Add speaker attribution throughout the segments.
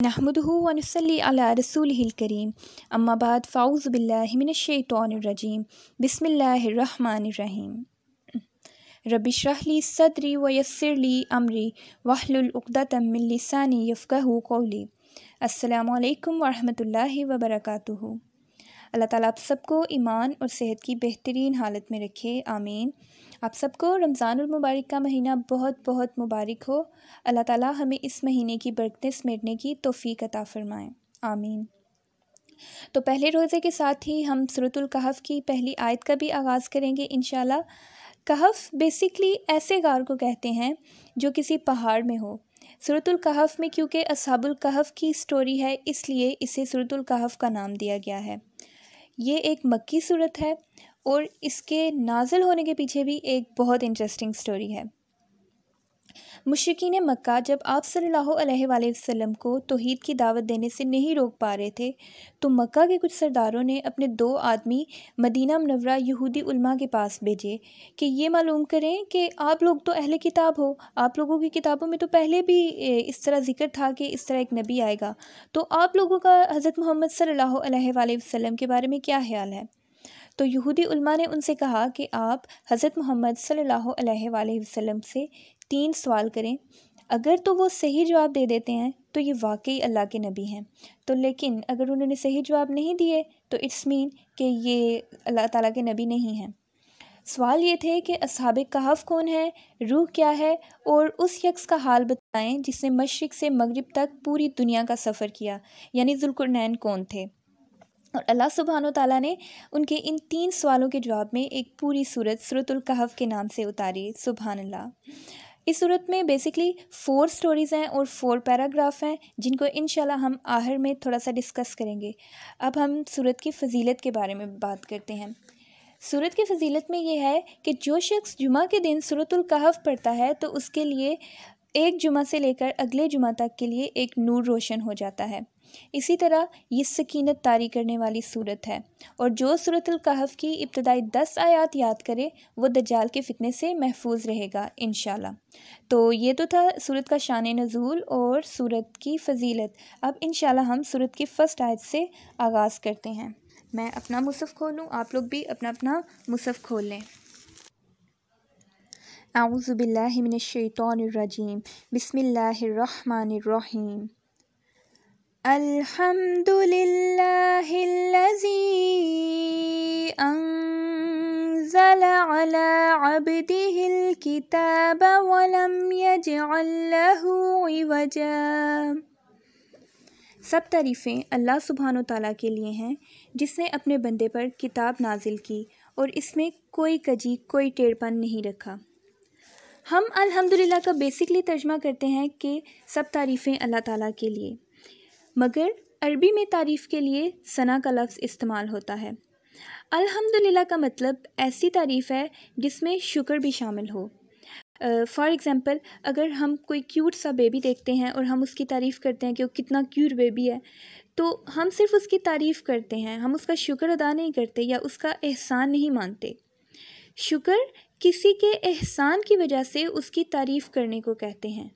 Speaker 1: नहमदुहु व नुसल्ली अला रसूलिहिल करीम अम्मा बाद फ़ाऊज़ु बिल्लाहि मिनश शैतानिर रजीम बिस्मिल्लाहिर रहमानिर रहीम रब्बि इश्रह ली सदरी व यस्सिर ली अमरी वहलुल उक़दतम मिन लिसानी यफ़क़हू क़ौली। अस्सलामु अलैकुम व रहमतुल्लाहि व बरकातुहू। अल्लाह ताला आप सबको ईमान और सेहत की बेहतरीन हालत में रखे, आमीन। आप सबको रमज़ानुल मुबारक का महीना बहुत बहुत मुबारक हो। अल्लाह ताला हमें इस महीने की बरकतें समेटने की तौफ़ीक अता फ़रमाएँ, आमीन। तो पहले रोज़े के साथ ही हम सूरतुल कहफ़ की पहली आयत का भी आगाज़ करेंगे इंशाल्लाह। कहफ़ बेसिकली ऐसे गार को कहते हैं जो किसी पहाड़ में हो। सूरतुल कहफ़ में क्योंकि असहाबुल कहफ़ की स्टोरी है, इसलिए इसे सूरतुल कहफ़ का नाम दिया गया है। ये एक मक्की सूरत है और इसके नाज़िल होने के पीछे भी एक बहुत इंटरेस्टिंग स्टोरी है। मुशरिकीन मक्का जब आप सल्लल्लाहु अलैहि वसल्लम को तौहीद की दावत देने से नहीं रोक पा रहे थे, तो मक्का के कुछ सरदारों ने अपने 2 आदमी मदीना मुनव्वरा यहूदी उलमा के पास भेजे कि ये मालूम करें कि आप लोग तो अहले किताब हो, आप लोगों की किताबों में तो पहले भी इस तरह ज़िक्र था कि इस तरह एक नबी आएगा, तो आप लोगों का हज़रत मोहम्मद सल्लल्लाहु अलैहि वसल्लम के बारे में क्या ख्याल है। तो यहूदी उलमा ने उनसे कहा कि आप हज़रत मोहम्मद सल्लल्लाहु अलैहि वसल्लम से 3 सवाल करें, अगर तो वो सही जवाब दे देते हैं तो ये वाकई अल्लाह के नबी हैं, तो लेकिन अगर उन्होंने सही जवाब नहीं दिए तो इट्स मीन कि ये अल्लाह ताला के नबी नहीं हैं। सवाल ये थे कि अस्हाबे कहफ़ कौन है, रूह क्या है, और उस शख्स का हाल बताएं जिसने मशरिक़ से मगरिब तक पूरी दुनिया का सफ़र किया, यानी ज़ुल्क़रनैन कौन थे। और अल्लाह सुब्हानो ताला ने उनके इन 3 सवालों के जवाब में एक पूरी सूरत सूरतुल कहफ़ के नाम से उतारी। सुभान अल्लाह। इस सूरत में बेसिकली 4 स्टोरीज़ हैं और 4 पैराग्राफ हैं, जिनको इंशाल्लाह हम आखिर में थोड़ा सा डिस्कस करेंगे। अब हम सूरत की फ़जीलत के बारे में बात करते हैं। सूरत की फ़जीलत में ये है कि जो शख्स जुमा के दिन सूरतुल कहफ़ पढ़ता है तो उसके लिए एक जुमा से लेकर अगले जुमा तक के लिए एक नूर रोशन हो जाता है। इसी तरह ये सकीनत तारी करने वाली सूरत है, और जो सूरतुल कहफ़ की इब्तदाई 10 आयात याद करे वो दज्जाल के फितने से महफूज रहेगा इंशाल्लाह। तो ये तो था सूरत का शान नज़ूल और सूरत की फ़जीलत। अब इंशाल्लाह हम सूरत की फ़र्स्ट आयत से आगाज़ करते हैं। मैं अपना मुसफ़ खोलूँ, आप लोग भी अपना अपना मुसफ़ खोल लें। अऊज़ु बिल्लाहि मिनश शैतानिर रजीम बिस्मिल्लाहिर रहमानिर रहीम अल्हम्दुलिल्लाहिल्लज़ी अंज़ला अला अब्दिहिल किताब वलम यजअल लहू इवजा। सब तारीफ़ें अल्लाह सुब्हानो ताला के लिए हैं जिसने अपने बंदे पर किताब नाजिल की और इसमें कोई कजी कोई टेढ़पन नहीं रखा। हम अल्हम्दुलिल्लाह का बेसिकली तर्जमा करते हैं कि सब तारीफ़ें अल्लाह ताला के लिए, मगर अरबी में तारीफ़ के लिए सना का लफ्ज़ इस्तेमाल होता है। अल्हम्दुलिल्लाह का मतलब ऐसी तारीफ़ है जिसमें शुक्र भी शामिल हो। फ़ॉर एग्ज़ाम्पल, अगर हम कोई क्यूट सा बेबी देखते हैं और हम उसकी तारीफ़ करते हैं कि वो कितना क्यूट बेबी है, तो हम सिर्फ़ उसकी तारीफ़ करते हैं, हम उसका शुक्र अदा नहीं करते या उसका एहसान नहीं मानते। शुक्र किसी के एहसान की वजह से उसकी तारीफ़ करने को कहते हैं।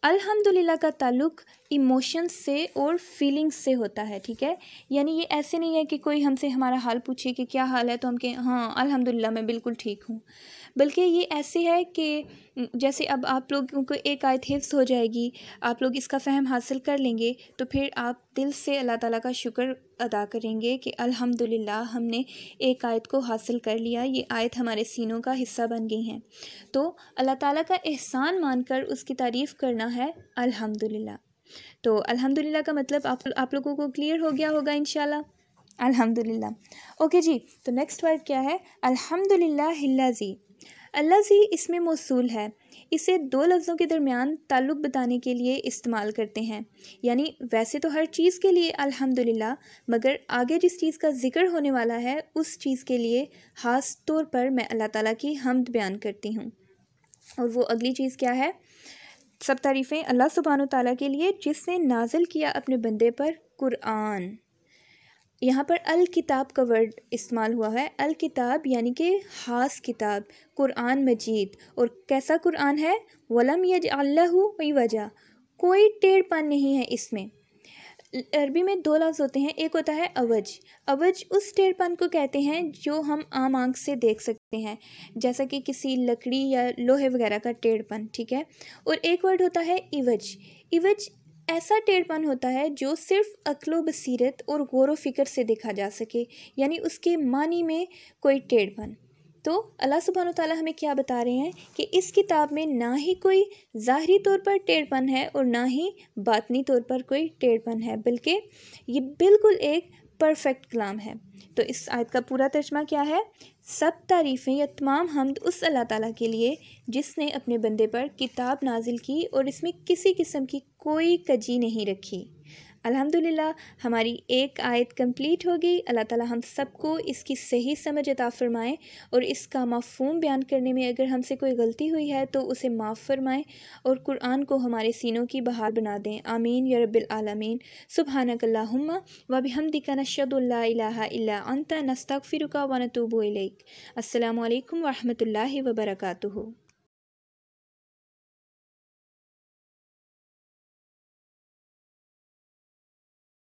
Speaker 1: अल्हम्दुलिल्लाह का ताल्लुक़ इमोशंस से और फीलिंग्स से होता है, ठीक है। यानी ये ऐसे नहीं है कि कोई हमसे हमारा हाल पूछे कि क्या हाल है तो हम कहें हाँ अल्हम्दुलिल्लाह मैं बिल्कुल ठीक हूँ, बल्कि ये ऐसे है कि जैसे अब आप लोगों को एक आयत हिफ्ज़ हो जाएगी, आप लोग इसका फ़हम हासिल कर लेंगे, तो फिर आप दिल से अल्लाह ताला का शुक्र अदा करेंगे कि अल्हम्दुलिल्लाह हमने एक आयत को हासिल कर लिया, ये आयत हमारे सीनों का हिस्सा बन गई हैं। तो अल्लाह ताला का एहसान मानकर उसकी तारीफ़ करना है अल्हम्दुलिल्लाह। तो अल्हम्दुलिल्लाह का मतलब आप लोगों को क्लियर हो गया होगा इंशाल्लाह। अल्हम्दुलिल्लाह। ओके जी, तो नेक्स्ट वर्ड क्या है? अल्हम्दुलिल्लाहिल्लज़ी। अल्लज़ी इसमें मौसूल है, इसे 2 लफ्ज़ों के दरमियान ताल्लुक़ बताने के लिए इस्तेमाल करते हैं। यानी वैसे तो हर चीज़ के लिए अल्हम्दुलिल्लाह, मगर आगे जिस चीज़ का ज़िक्र होने वाला है उस चीज़ के लिए ख़ास तौर पर मैं अल्लाह ताला की हम्द बयान करती हूँ। और वो अगली चीज़ क्या है? सब तारीफ़ें अल्लाह सुब्हानो ताला के लिए जिसने नाज़िल किया अपने बंदे पर कुरान। यहाँ पर अल किताब का वर्ड इस्तेमाल हुआ है। अल किताब यानी कि ख़ास किताब, कुरान मजीद। और कैसा कुरान है? वलम यजअल लहू इवजा, कोई टेढ़पन नहीं है इसमें। अरबी में दो लफ्ज़ होते हैं, एक होता है अवज। अवज उस टेढ़पन को कहते हैं जो हम आम आंख से देख सकते हैं, जैसा कि किसी लकड़ी या लोहे वगैरह का टेढ़पन, ठीक है। और एक वर्ड होता है इवज। इवज ऐसा टेढ़पन होता है जो सिर्फ अक्लो बसीरत और गौर व फिक्र से देखा जा सके, यानी उसके मानी में कोई टेढ़पन। तो अल्लाह सुब्हानो तआला हमें क्या बता रहे हैं कि इस किताब में ना ही कोई ज़ाहरी तौर पर टेढ़पन है और ना ही बातनी तौर पर कोई टेढ़पन है, बल्कि ये बिल्कुल एक परफेक्ट कलाम है। तो इस आयत का पूरा तर्जमा क्या है? सब तारीफ़ें या तमाम हम्द उस अल्लाह ताला के लिए जिसने अपने बंदे पर किताब नाजिल की और इसमें किसी किस्म की कोई कजी नहीं रखी। अल्हम्दुलिल्लाह हमारी एक आयत कंप्लीट होगी। अल्लाह ताला हम सबको इसकी सही समझ अता फ़रमाएँ और इसका मफ़हूम बयान करने में अगर हमसे कोई गलती हुई है तो उसे माफ़ फ़रमाएँ और कुरान को हमारे सीनों की बहार बना दें। आमीन या रब्बिल आलमीन। सुब्हानकल्लाहुम्मा व बिहम्दिका नशहदु अल्ला इलाहा इल्ला अंता नस्तगफिरुका व नतूबु इलैक। अस्सलामु अलैकुम व रहमतुल्लाहि व बरकातुहू।